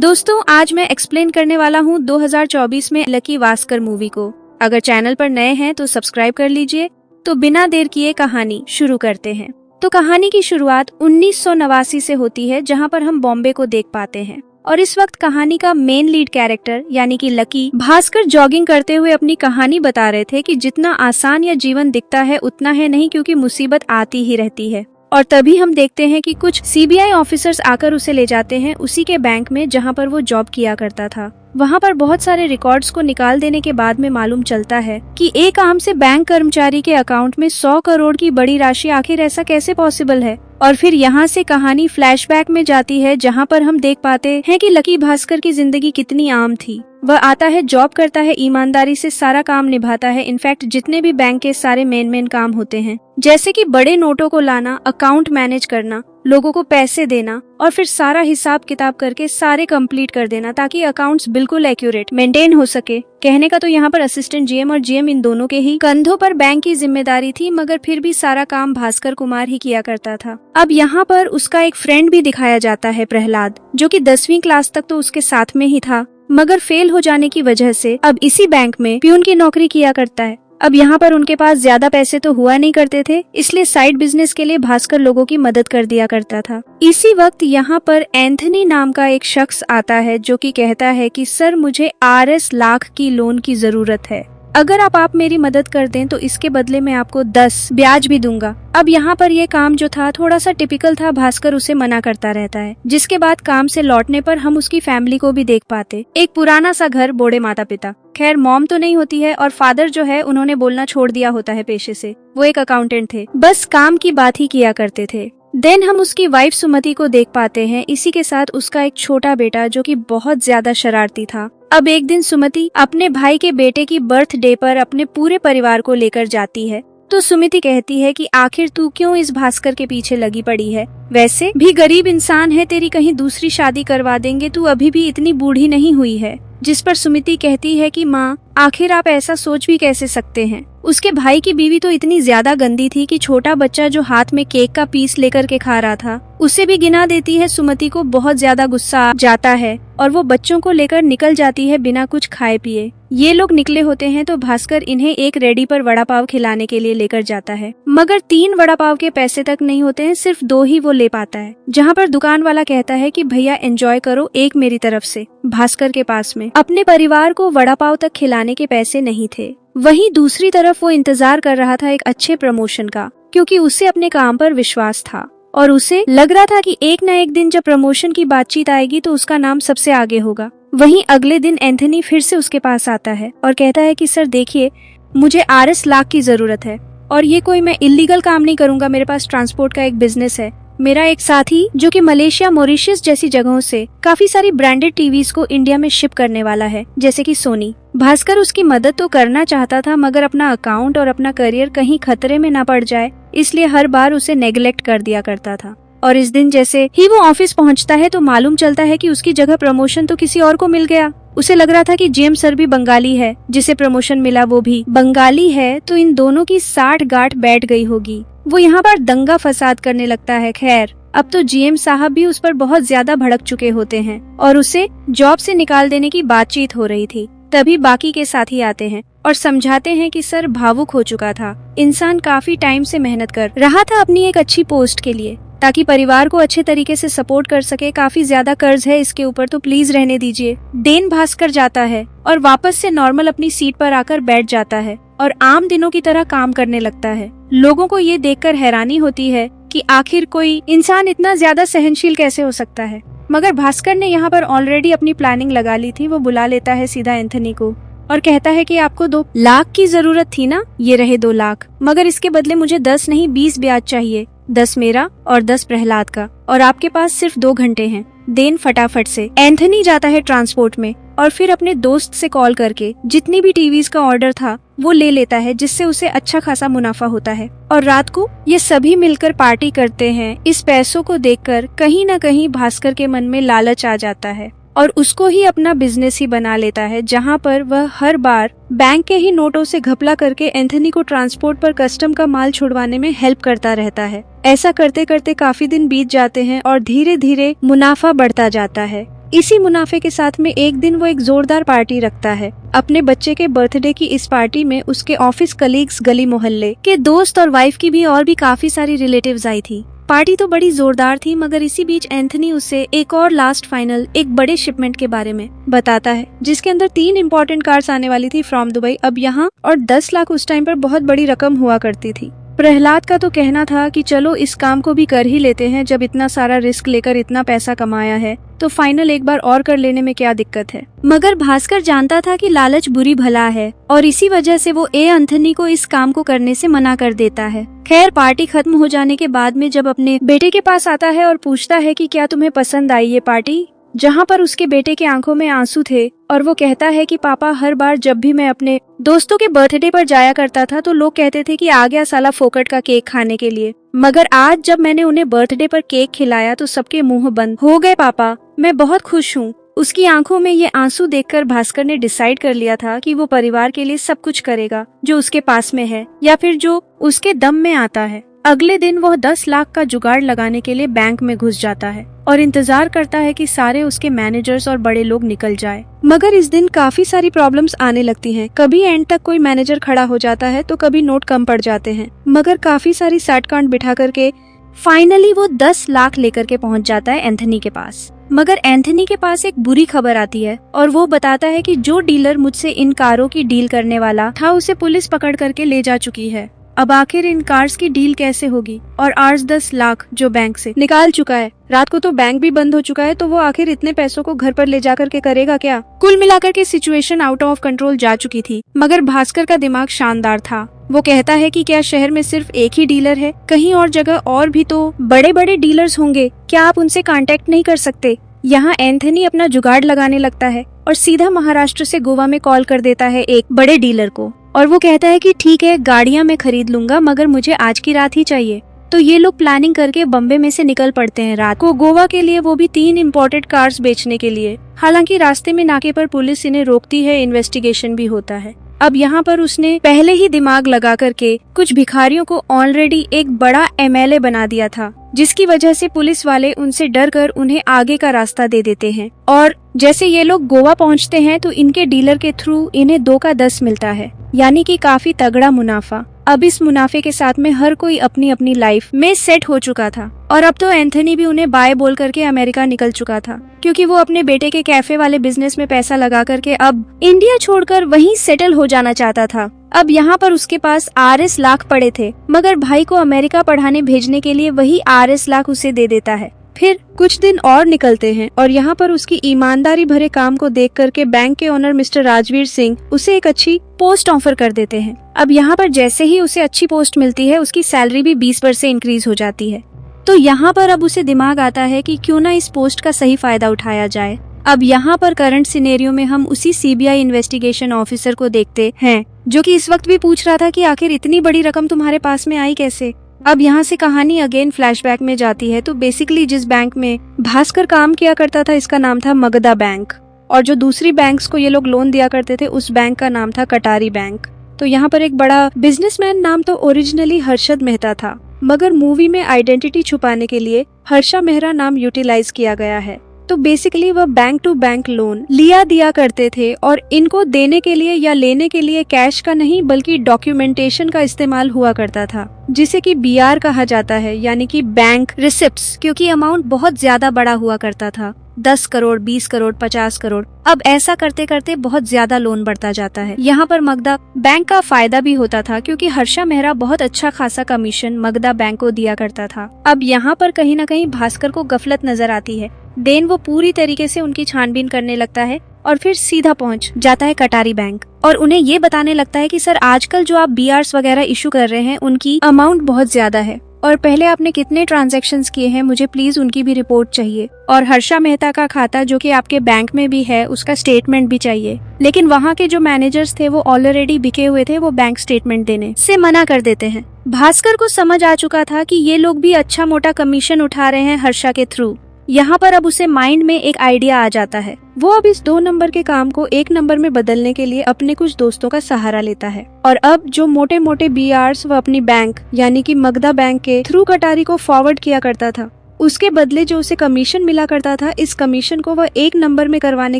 दोस्तों आज मैं एक्सप्लेन करने वाला हूँ 2024 में लकी भास्कर मूवी को। अगर चैनल पर नए हैं तो सब्सक्राइब कर लीजिए। तो बिना देर किए कहानी शुरू करते हैं। तो कहानी की शुरुआत 1989 से होती है, जहाँ पर हम बॉम्बे को देख पाते हैं। और इस वक्त कहानी का मेन लीड कैरेक्टर यानी कि लकी भास्कर जॉगिंग करते हुए अपनी कहानी बता रहे थे कि जितना आसान या जीवन दिखता है उतना है नहीं, क्योंकि मुसीबत आती ही रहती है। और तभी हम देखते हैं कि कुछ सीबीआई ऑफिसर्स आकर उसे ले जाते हैं उसी के बैंक में जहां पर वो जॉब किया करता था। वहां पर बहुत सारे रिकॉर्ड्स को निकाल देने के बाद में मालूम चलता है कि एक आम से बैंक कर्मचारी के अकाउंट में 100 करोड़ की बड़ी राशि, आखिर ऐसा कैसे पॉसिबल है। और फिर यहाँ से कहानी फ्लैशबैक में जाती है, जहाँ पर हम देख पाते हैं कि लकी भास्कर की जिंदगी कितनी आम थी। वह आता है, जॉब करता है, ईमानदारी से सारा काम निभाता है। इनफैक्ट जितने भी बैंक के सारे मेन काम होते हैं, जैसे कि बड़े नोटों को लाना, अकाउंट मैनेज करना, लोगों को पैसे देना और फिर सारा हिसाब किताब करके सारे कंप्लीट कर देना, ताकि अकाउंट्स बिल्कुल एक्यूरेट मेंटेन हो सके। कहने का तो यहाँ पर असिस्टेंट जीएम और जीएम इन दोनों के ही कंधों पर बैंक की जिम्मेदारी थी, मगर फिर भी सारा काम भास्कर कुमार ही किया करता था। अब यहाँ पर उसका एक फ्रेंड भी दिखाया जाता है, प्रहलाद, जो कि 10वीं क्लास तक तो उसके साथ में ही था, मगर फेल हो जाने की वजह से अब इसी बैंक में प्यून की नौकरी किया करता है। अब यहाँ पर उनके पास ज्यादा पैसे तो हुआ नहीं करते थे, इसलिए साइड बिजनेस के लिए भास्कर लोगों की मदद कर दिया करता था। इसी वक्त यहाँ पर एंथनी नाम का एक शख्स आता है, जो कि कहता है कि सर मुझे RS लाख की लोन की जरूरत है। अगर आप मेरी मदद कर दें तो इसके बदले में आपको 10 ब्याज भी दूंगा। अब यहाँ पर ये काम जो था थोड़ा सा टिपिकल था, भास्कर उसे मना करता रहता है। जिसके बाद काम से लौटने पर हम उसकी फैमिली को भी देख पाते। एक पुराना सा घर, बूढ़े माता पिता, खैर मॉम तो नहीं होती है, और फादर जो है उन्होंने बोलना छोड़ दिया होता है पेशे से। वो एक अकाउंटेंट थे, बस काम की बात ही किया करते थे। देन हम उसकी वाइफ सुमति को देख पाते हैं, इसी के साथ उसका एक छोटा बेटा जो कि बहुत ज्यादा शरारती था। अब एक दिन सुमति अपने भाई के बेटे की बर्थडे पर अपने पूरे परिवार को लेकर जाती है। तो सुमति कहती है कि आखिर तू क्यों इस भास्कर के पीछे लगी पड़ी है, वैसे भी गरीब इंसान है, तेरी कहीं दूसरी शादी करवा देंगे, तू अभी भी इतनी बूढ़ी नहीं हुई है। जिस पर सुमति कहती है कि माँ आखिर आप ऐसा सोच भी कैसे सकते हैं। उसके भाई की बीवी तो इतनी ज्यादा गंदी थी कि छोटा बच्चा जो हाथ में केक का पीस लेकर के खा रहा था उसे भी गिना देती है। सुमति को बहुत ज्यादा गुस्सा आ जाता है और वो बच्चों को लेकर निकल जाती है बिना कुछ खाए पिए। ये लोग निकले होते हैं तो भास्कर इन्हें एक रेडी पर वड़ा पाव खिलाने के लिए लेकर जाता है, मगर 3 वड़ा पाव के पैसे तक नहीं होते हैं, सिर्फ 2 ही वो ले पाता है। जहाँ पर दुकान वाला कहता है कि भैया एंजॉय करो, एक मेरी तरफ से। भास्कर के पास में अपने परिवार को वड़ा पाव तक खिलाने के पैसे नहीं थे। वहीं दूसरी तरफ वो इंतजार कर रहा था एक अच्छे प्रमोशन का, क्योंकि उसे अपने काम पर विश्वास था और उसे लग रहा था कि एक न एक दिन जब प्रमोशन की बातचीत आएगी तो उसका नाम सबसे आगे होगा। वहीं अगले दिन एंथनी फिर से उसके पास आता है और कहता है कि सर देखिए, मुझे RS लाख की जरूरत है और ये कोई मैं इलीगल काम नहीं करूंगा, मेरे पास ट्रांसपोर्ट का एक बिजनेस है। मेरा एक साथी जो कि मलेशिया, मॉरिशस जैसी जगहों से काफी सारी ब्रांडेड टीवीज को इंडिया में शिप करने वाला है, जैसे कि सोनी। भास्कर उसकी मदद तो करना चाहता था, मगर अपना अकाउंट और अपना करियर कहीं खतरे में न पड़ जाए, इसलिए हर बार उसे नेग्लेक्ट कर दिया करता था। और इस दिन जैसे ही वो ऑफिस पहुंचता है तो मालूम चलता है कि उसकी जगह प्रमोशन तो किसी और को मिल गया। उसे लग रहा था कि जीएम सर भी बंगाली है, जिसे प्रमोशन मिला वो भी बंगाली है, तो इन दोनों की साठ गांठ बैठ गई होगी। वो यहाँ पर दंगा फसाद करने लगता है। खैर अब तो जीएम साहब भी उस पर बहुत ज्यादा भड़क चुके होते हैं और उसे जॉब से निकाल देने की बातचीत हो रही थी। तभी बाकी के साथी आते हैं और समझाते हैं कि सर भावुक हो चुका था, इंसान काफी टाइम से मेहनत कर रहा था अपनी एक अच्छी पोस्ट के लिए, ताकि परिवार को अच्छे तरीके से सपोर्ट कर सके। काफी ज्यादा कर्ज है इसके ऊपर, तो प्लीज रहने दीजिए। देन भास्कर जाता है और वापस से नॉर्मल अपनी सीट पर आकर बैठ जाता है और आम दिनों की तरह काम करने लगता है। लोगों को ये देखकर हैरानी होती है कि आखिर कोई इंसान इतना ज्यादा सहनशील कैसे हो सकता है, मगर भास्कर ने यहाँ पर ऑलरेडी अपनी प्लानिंग लगा ली थी। वो बुला लेता है सीधा एंथनी को और कहता है कि आपको 2 लाख की जरूरत थी ना, ये रहे 2 लाख, मगर इसके बदले मुझे 10 नहीं 20 ब्याज चाहिए, 10 मेरा और 10 प्रहलाद का, और आपके पास सिर्फ 2 घंटे हैं। देन फटाफट से एंथनी जाता है ट्रांसपोर्ट में और फिर अपने दोस्त से कॉल करके जितनी भी टीवीज का ऑर्डर था वो ले लेता है, जिससे उसे अच्छा खासा मुनाफा होता है। और रात को ये सभी मिलकर पार्टी करते हैं। इस पैसों को देखकर कहीं न कहीं भास्कर के मन में लालच आ जाता है और उसको ही अपना बिजनेस ही बना लेता है, जहाँ पर वह हर बार बैंक के ही नोटों से घपला करके एंथनी को ट्रांसपोर्ट पर कस्टम का माल छुड़वाने में हेल्प करता रहता है। ऐसा करते करते काफी दिन बीत जाते हैं और धीरे धीरे मुनाफा बढ़ता जाता है। इसी मुनाफे के साथ में एक दिन वो एक जोरदार पार्टी रखता है। अपने बच्चे के बर्थडे की इस पार्टी में उसके ऑफिस कलीग्स, गली मोहल्ले के दोस्त और वाइफ की भी और भी काफी सारी रिलेटिव्स आई थी। पार्टी तो बड़ी जोरदार थी, मगर इसी बीच एंथनी उसे एक और लास्ट फाइनल एक बड़े शिपमेंट के बारे में बताता है, जिसके अंदर 3 इम्पोर्टेंट कार्स आने वाली थी फ्रॉम दुबई। अब यहाँ और 10 लाख उस टाइम पर बहुत बड़ी रकम हुआ करती थी। प्रहलाद का तो कहना था कि चलो इस काम को भी कर ही लेते हैं, जब इतना सारा रिस्क लेकर इतना पैसा कमाया है तो फाइनल एक बार और कर लेने में क्या दिक्कत है। मगर भास्कर जानता था कि लालच बुरी भला है और इसी वजह से वो एंथनी को इस काम को करने से मना कर देता है। खैर, पार्टी खत्म हो जाने के बाद में जब अपने बेटे के पास आता है और पूछता है कि क्या तुम्हें पसंद आई ये पार्टी, जहाँ पर उसके बेटे के आंखों में आंसू थे और वो कहता है कि पापा, हर बार जब भी मैं अपने दोस्तों के बर्थडे पर जाया करता था तो लोग कहते थे कि आ गया साला फोकट का केक खाने के लिए, मगर आज जब मैंने उन्हें बर्थडे पर केक खिलाया तो सबके मुंह बंद हो गए पापा, मैं बहुत खुश हूँ। उसकी आंखों में ये आंसू देखकर भास्कर ने डिसाइड कर लिया था कि वो परिवार के लिए सब कुछ करेगा जो उसके पास में है या फिर जो उसके दम में आता है। अगले दिन वह 10 लाख का जुगाड़ लगाने के लिए बैंक में घुस जाता है और इंतजार करता है कि सारे उसके मैनेजर्स और बड़े लोग निकल जाए। मगर इस दिन काफी सारी प्रॉब्लम्स आने लगती हैं। कभी एंड तक कोई मैनेजर खड़ा हो जाता है तो कभी नोट कम पड़ जाते हैं, मगर काफी सारी साठगांठ बिठा करके फाइनली वो 10 लाख लेकर के पहुंच जाता है एंथनी के पास। मगर एंथनी के पास एक बुरी खबर आती है और वो बताता है कि जो डीलर मुझसे इन कारों की डील करने वाला था उसे पुलिस पकड़ करके ले जा चुकी है। अब आखिर इन कार्स की डील कैसे होगी, और आज 10 लाख जो बैंक से निकाल चुका है, रात को तो बैंक भी बंद हो चुका है, तो वो आखिर इतने पैसों को घर पर ले जाकर के करेगा क्या। कुल मिलाकर के सिचुएशन आउट ऑफ कंट्रोल जा चुकी थी, मगर भास्कर का दिमाग शानदार था। वो कहता है कि क्या शहर में सिर्फ एक ही डीलर है, कहीं और जगह और भी तो बड़े बड़े डीलर्स होंगे, क्या आप उनसे कांटेक्ट नहीं कर सकते। यहाँ एंथनी अपना जुगाड़ लगाने लगता है और सीधा महाराष्ट्र से गोवा में कॉल कर देता है एक बड़े डीलर को, और वो कहता है कि ठीक है, गाड़ियां मैं खरीद लूंगा, मगर मुझे आज की रात ही चाहिए। तो ये लोग प्लानिंग करके बम्बे में से निकल पड़ते हैं रात को गोवा के लिए, वो भी 3 इम्पोर्टेड कार्स बेचने के लिए। हालांकि रास्ते में नाके पर पुलिस इन्हें रोकती है, इन्वेस्टिगेशन भी होता है। अब यहाँ पर उसने पहले ही दिमाग लगा करके कुछ भिखारियों को ऑलरेडी एक बड़ा MLA बना दिया था, जिसकी वजह से पुलिस वाले उनसे डर कर उन्हें आगे का रास्ता दे देते हैं। और जैसे ये लोग गोवा पहुँचते हैं तो इनके डीलर के थ्रू इन्हें 2 का 10 मिलता है, यानी कि काफी तगड़ा मुनाफा। अब इस मुनाफे के साथ में हर कोई अपनी अपनी लाइफ में सेट हो चुका था और अब तो एंथनी भी उन्हें बाय बोल करके अमेरिका निकल चुका था, क्योंकि वो अपने बेटे के कैफे वाले बिजनेस में पैसा लगा करके अब इंडिया छोड़कर वहीं सेटल हो जाना चाहता था। अब यहाँ पर उसके पास RS लाख पड़े थे, मगर भाई को अमेरिका पढ़ाने भेजने के लिए वही RS लाख उसे दे देता है। फिर कुछ दिन और निकलते हैं और यहाँ पर उसकी ईमानदारी भरे काम को देख करके बैंक के ओनर मिस्टर राजवीर सिंह उसे एक अच्छी पोस्ट ऑफर कर देते हैं। अब यहाँ पर जैसे ही उसे अच्छी पोस्ट मिलती है, उसकी सैलरी भी 20% इंक्रीज हो जाती है। तो यहाँ पर अब उसे दिमाग आता है कि क्यों ना इस पोस्ट का सही फायदा उठाया जाए। अब यहाँ पर करंट सिनेरियो में हम उसी CBI इन्वेस्टिगेशन ऑफिसर को देखते हैं, जो कि इस वक्त भी पूछ रहा था कि आखिर इतनी बड़ी रकम तुम्हारे पास में आई कैसे। अब यहाँ से कहानी अगेन फ्लैशबैक में जाती है। तो बेसिकली जिस बैंक में भास्कर काम किया करता था, इसका नाम था मगधा बैंक, और जो दूसरी बैंक्स को ये लोग लोन दिया करते थे, उस बैंक का नाम था कटारी बैंक। तो यहाँ पर एक बड़ा बिजनेसमैन नाम तो ओरिजिनली हर्षद मेहता था, मगर मूवी में आइडेंटिटी छुपाने के लिए हर्षा मेहरा नाम यूटिलाइज किया गया है। तो बेसिकली वह बैंक टू बैंक लोन लिया दिया करते थे और इनको देने के लिए या लेने के लिए कैश का नहीं बल्कि डॉक्यूमेंटेशन का इस्तेमाल हुआ करता था, जिसे कि BR कहा जाता है, यानी कि बैंक रिसिप्ट्स, क्योंकि अमाउंट बहुत ज्यादा बड़ा हुआ करता था, 10 करोड़, 20 करोड़, 50 करोड़। अब ऐसा करते करते बहुत ज्यादा लोन बढ़ता जाता है। यहाँ पर मगधा बैंक का फायदा भी होता था, क्योंकि हर्षा मेहरा बहुत अच्छा खासा कमीशन मगधा बैंक को दिया करता था। अब यहाँ पर कहीं न कहीं भास्कर को गफलत नजर आती है। देन वो पूरी तरीके से उनकी छानबीन करने लगता है और फिर सीधा पहुंच जाता है कटारी बैंक और उन्हें ये बताने लगता है कि सर, आजकल जो आप BRs वगैरह इशू कर रहे हैं उनकी अमाउंट बहुत ज्यादा है और पहले आपने कितने ट्रांजैक्शंस किए हैं, मुझे प्लीज उनकी भी रिपोर्ट चाहिए। और हर्षा मेहता का खाता जो कि आपके बैंक में भी है, उसका स्टेटमेंट भी चाहिए। लेकिन वहाँ के जो मैनेजर्स थे वो ऑलरेडी बिके हुए थे, वो बैंक स्टेटमेंट देने से मना कर देते हैं। भास्कर को समझ आ चुका था कि ये लोग भी अच्छा मोटा कमीशन उठा रहे हैं हर्षा के थ्रू। यहाँ पर अब उसे माइंड में एक आइडिया आ जाता है। वो अब इस 2 नंबर के काम को 1 नंबर में बदलने के लिए अपने कुछ दोस्तों का सहारा लेता है और अब जो मोटे मोटे BRs वो अपनी बैंक यानी कि मगधा बैंक के थ्रू कटारी को फॉरवर्ड किया करता था, उसके बदले जो उसे कमीशन मिला करता था, इस कमीशन को वह 1 नंबर में करवाने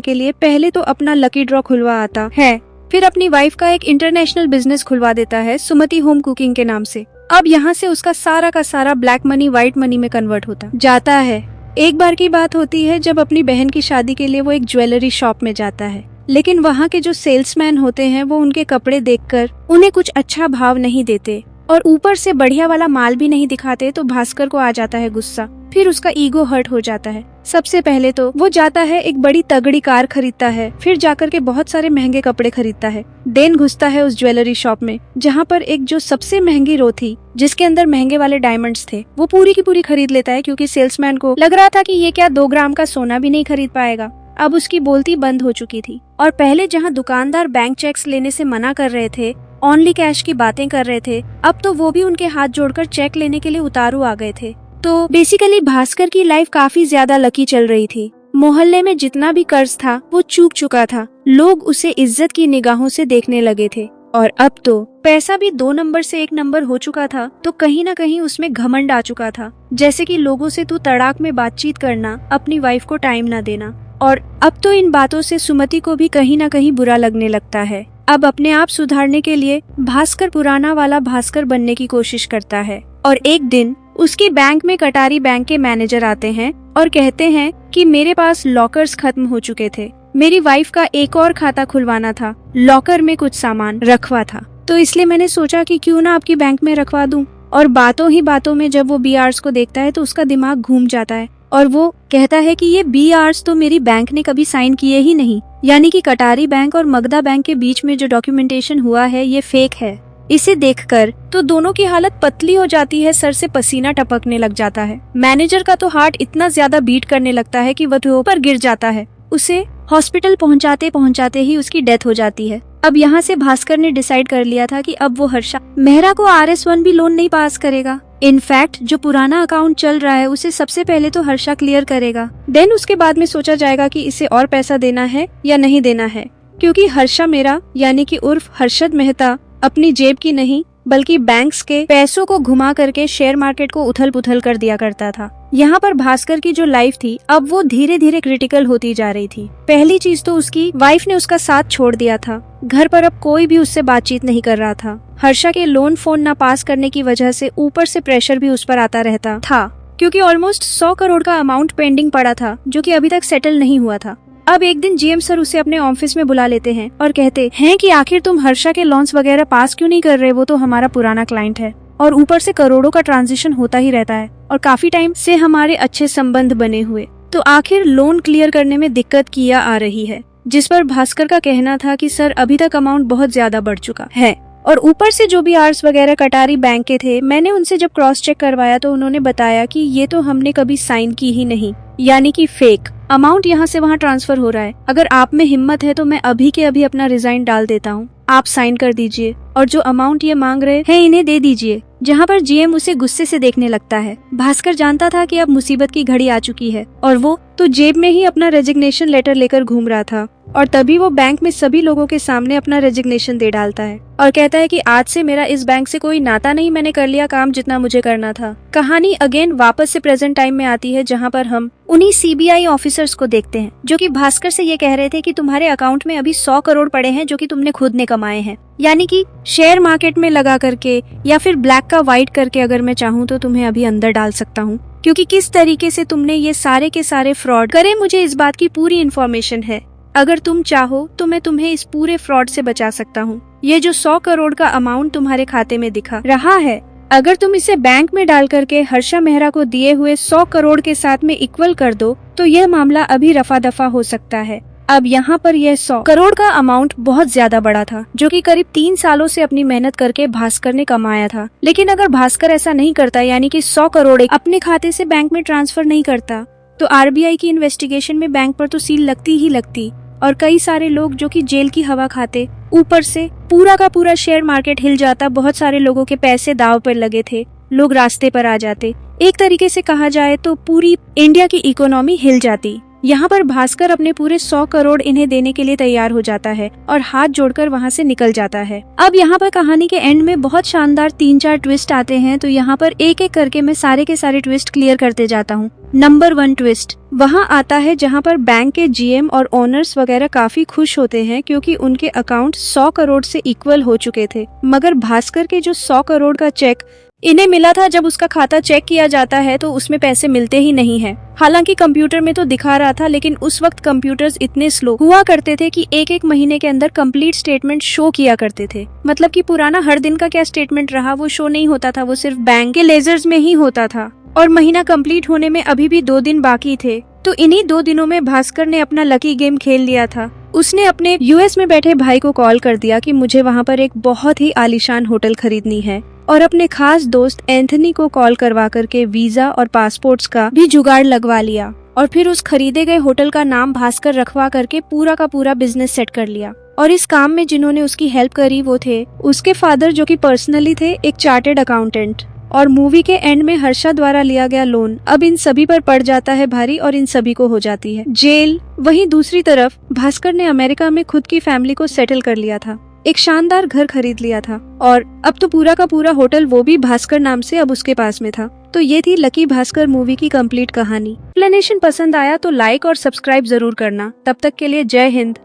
के लिए पहले तो अपना लकी ड्रॉ खुलवा आता है, फिर अपनी वाइफ का एक इंटरनेशनल बिजनेस खुलवा देता है सुमति होम कुकिंग के नाम से। अब यहाँ से उसका सारा का सारा ब्लैक मनी व्हाइट मनी में कन्वर्ट होता जाता है। एक बार की बात होती है जब अपनी बहन की शादी के लिए वो एक ज्वेलरी शॉप में जाता है, लेकिन वहाँ के जो सेल्समैन होते हैं वो उनके कपड़े देखकर उन्हें कुछ अच्छा भाव नहीं देते और ऊपर से बढ़िया वाला माल भी नहीं दिखाते, तो भास्कर को आ जाता है गुस्सा। फिर उसका ईगो हर्ट हो जाता है। सबसे पहले तो वो जाता है एक बड़ी तगड़ी कार खरीदता है, फिर जाकर के बहुत सारे महंगे कपड़े खरीदता है, देन घुसता है उस ज्वेलरी शॉप में जहाँ पर एक जो सबसे महंगी रो थी जिसके अंदर महंगे वाले डायमंड्स थे, वो पूरी की पूरी खरीद लेता है, क्योंकि सेल्समैन को लग रहा था कि ये क्या 2 ग्राम का सोना भी नहीं खरीद पाएगा। अब उसकी बोलती बंद हो चुकी थी और पहले जहाँ दुकानदार बैंक चेक्स लेने से मना कर रहे थे, ओनली कैश की बातें कर रहे थे, अब तो वो भी उनके हाथ जोड़कर चेक लेने के लिए उतारू आ गए थे। तो बेसिकली भास्कर की लाइफ काफी ज्यादा लकी चल रही थी। मोहल्ले में जितना भी कर्ज था वो चूक चुका था, लोग उसे इज्जत की निगाहों से देखने लगे थे और अब तो पैसा भी 2 नंबर से 1 नंबर हो चुका था, तो कहीं ना कहीं उसमें घमंड आ चुका था, जैसे कि लोगों से तू तड़ाक में बातचीत करना, अपनी वाइफ को टाइम ना देना। और अब तो इन बातों से सुमति को भी कहीं ना कहीं बुरा लगने लगता है। अब अपने आप सुधारने के लिए भास्कर पुराना वाला भास्कर बनने की कोशिश करता है और एक दिन उसकी बैंक में कटारी बैंक के मैनेजर आते हैं और कहते हैं कि मेरे पास लॉकर्स खत्म हो चुके थे, मेरी वाइफ का एक और खाता खुलवाना था, लॉकर में कुछ सामान रखवा था, तो इसलिए मैंने सोचा कि क्यों ना आपकी बैंक में रखवा दूं। और बातों ही बातों में जब वो BRs को देखता है तो उसका दिमाग घूम जाता है और वो कहता है कि ये BRs तो मेरी बैंक ने कभी साइन किए ही नहीं, यानी कि कटारी बैंक और मगधा बैंक के बीच में जो डॉक्यूमेंटेशन हुआ है ये फेक है। इसे देखकर तो दोनों की हालत पतली हो जाती है, सर से पसीना टपकने लग जाता है। मैनेजर का तो हार्ट इतना ज्यादा बीट करने लगता है कि वह ऊपर गिर जाता है। उसे हॉस्पिटल पहुंचाते पहुंचाते ही उसकी डेथ हो जाती है। अब यहाँ से भास्कर ने डिसाइड कर लिया था कि अब वो हर्षा मेहरा को RS1 भी लोन नहीं पास करेगा। इनफैक्ट जो पुराना अकाउंट चल रहा है उसे सबसे पहले तो हर्षा क्लियर करेगा, देन उसके बाद में सोचा जाएगा कि इसे और पैसा देना है या नहीं देना है, क्योंकि हर्षा मेहरा यानी कि उर्फ हर्षद मेहता अपनी जेब की नहीं बल्कि बैंक्स के पैसों को घुमा करके शेयर मार्केट को उथल पुथल कर दिया करता था। यहाँ पर भास्कर की जो लाइफ थी अब वो धीरे धीरे क्रिटिकल होती जा रही थी। पहली चीज तो उसकी वाइफ ने उसका साथ छोड़ दिया था, घर पर अब कोई भी उससे बातचीत नहीं कर रहा था। हर्षा के लोन फोन ना पास करने की वजह से ऊपर से प्रेशर भी उस पर आता रहता था, क्योंकि ऑलमोस्ट 100 करोड़ का अमाउंट पेंडिंग पड़ा था जो कि अभी तक सेटल नहीं हुआ था। अब एक दिन GM सर उसे अपने ऑफिस में बुला लेते हैं और कहते हैं कि आखिर तुम हर्षा के लोन्स वगैरह पास क्यों नहीं कर रहे, वो तो हमारा पुराना क्लाइंट है और ऊपर से करोड़ों का ट्रांजिशन होता ही रहता है और काफी टाइम से हमारे अच्छे संबंध बने हुए, तो आखिर लोन क्लियर करने में दिक्कत किया आ रही है। जिस पर भास्कर का कहना था कि सर अभी तक अमाउंट बहुत ज्यादा बढ़ चुका है और ऊपर से जो भी आर्स वगैरह कटारी बैंक के थे, मैंने उनसे जब क्रॉस चेक करवाया तो उन्होंने बताया कि ये तो हमने कभी साइन की ही नहीं, यानी कि फेक अमाउंट यहाँ से वहाँ ट्रांसफर हो रहा है। अगर आप में हिम्मत है तो मैं अभी के अभी अपना रिजाइन डाल देता हूँ, आप साइन कर दीजिए और जो अमाउंट ये मांग रहे हैं इन्हें दे दीजिए। जहाँ पर GM उसे गुस्से से देखने लगता है। भास्कर जानता था कि अब मुसीबत की घड़ी आ चुकी है और वो तो जेब में ही अपना रेजिग्नेशन लेटर लेकर घूम रहा था और तभी वो बैंक में सभी लोगों के सामने अपना रेजिग्नेशन दे डालता है और कहता है कि आज से मेरा इस बैंक से कोई नाता नहीं, मैंने कर लिया काम जितना मुझे करना था। कहानी अगेन वापस से प्रेजेंट टाइम में आती है जहाँ पर हम उन्हीं CBI ऑफिसर्स को देखते हैं जो कि भास्कर से ये कह रहे थे कि तुम्हारे अकाउंट में अभी 100 करोड़ पड़े हैं जो कि तुमने खुद ने कमाए हैं, यानी कि शेयर मार्केट में लगा करके या फिर ब्लैक का व्हाइट करके अगर मैं चाहूँ तो तुम्हें अभी अंदर डाल सकता हूँ, क्योंकि किस तरीके से तुमने ये सारे के सारे फ्रॉड करे मुझे इस बात की पूरी इन्फॉर्मेशन है। अगर तुम चाहो तो मैं तुम्हें इस पूरे फ्रॉड से बचा सकता हूँ। ये जो 100 करोड़ का अमाउंट तुम्हारे खाते में दिखा रहा है, अगर तुम इसे बैंक में डाल करके हर्षा मेहरा को दिए हुए 100 करोड़ के साथ में इक्वल कर दो तो यह मामला अभी रफा दफा हो सकता है। अब यहाँ पर यह 100 करोड़ का अमाउंट बहुत ज्यादा बड़ा था जो कि करीब 3 सालों से अपनी मेहनत करके भास्कर ने कमाया था। लेकिन अगर भास्कर ऐसा नहीं करता, यानी कि 100 करोड़ अपने खाते से बैंक में ट्रांसफर नहीं करता, तो RBI की इन्वेस्टिगेशन में बैंक पर तो सील लगती ही लगती और कई सारे लोग जो कि जेल की हवा खाते, ऊपर से पूरा का पूरा शेयर मार्केट हिल जाता, बहुत सारे लोगों के पैसे दाव पर लगे थे, लोग रास्ते पर आ जाते। एक तरीके से कहा जाए तो पूरी इंडिया की इकोनॉमी हिल जाती। यहाँ पर भास्कर अपने पूरे 100 करोड़ इन्हें देने के लिए तैयार हो जाता है और हाथ जोड़कर वहाँ से निकल जाता है। अब यहाँ पर कहानी के एंड में बहुत शानदार 3-4 ट्विस्ट आते हैं, तो यहाँ पर एक एक करके मैं सारे के सारे ट्विस्ट क्लियर करते जाता हूँ। नंबर 1 ट्विस्ट वहाँ आता है जहाँ पर बैंक के जीएम और ओनर्स वगैरह काफी खुश होते हैं क्योंकि उनके अकाउंट 100 करोड़ से इक्वल हो चुके थे, मगर भास्कर के जो 100 करोड़ का चेक इन्हें मिला था, जब उसका खाता चेक किया जाता है तो उसमें पैसे मिलते ही नहीं है। हालांकि कंप्यूटर में तो दिखा रहा था, लेकिन उस वक्त कंप्यूटर्स इतने स्लो हुआ करते थे कि एक महीने के अंदर कंप्लीट स्टेटमेंट शो किया करते थे। मतलब कि पुराना हर दिन का क्या स्टेटमेंट रहा वो शो नहीं होता था, वो सिर्फ बैंक के लेजर्स में ही होता था और महीना कंप्लीट होने में अभी भी 2 दिन बाकी थे। तो इन्हीं 2 दिनों में भास्कर ने अपना लकी गेम खेल लिया था। उसने अपने यूएस में बैठे भाई को कॉल कर दिया कि मुझे वहाँ पर एक बहुत ही आलीशान होटल खरीदनी है, और अपने खास दोस्त एंथनी को कॉल करवा करके वीजा और पासपोर्ट्स का भी जुगाड़ लगवा लिया, और फिर उस खरीदे गए होटल का नाम भास्कर रखवा करके पूरा का पूरा बिजनेस सेट कर लिया। और इस काम में जिन्होंने उसकी हेल्प करी वो थे उसके फादर, जो कि पर्सनली थे एक चार्टेड अकाउंटेंट। और मूवी के एंड में हर्षा द्वारा लिया गया लोन अब इन सभी पर पड़ जाता है भारी, और इन सभी को हो जाती है जेल। वहीं दूसरी तरफ भास्कर ने अमेरिका में खुद की फैमिली को सेटल कर लिया था, एक शानदार घर खरीद लिया था, और अब तो पूरा का पूरा होटल वो भी भास्कर नाम से अब उसके पास में था। तो ये थी लकी भास्कर मूवी की कंप्लीट कहानी। एक्सप्लेनेशन पसंद आया तो लाइक और सब्सक्राइब जरूर करना। तब तक के लिए जय हिंद।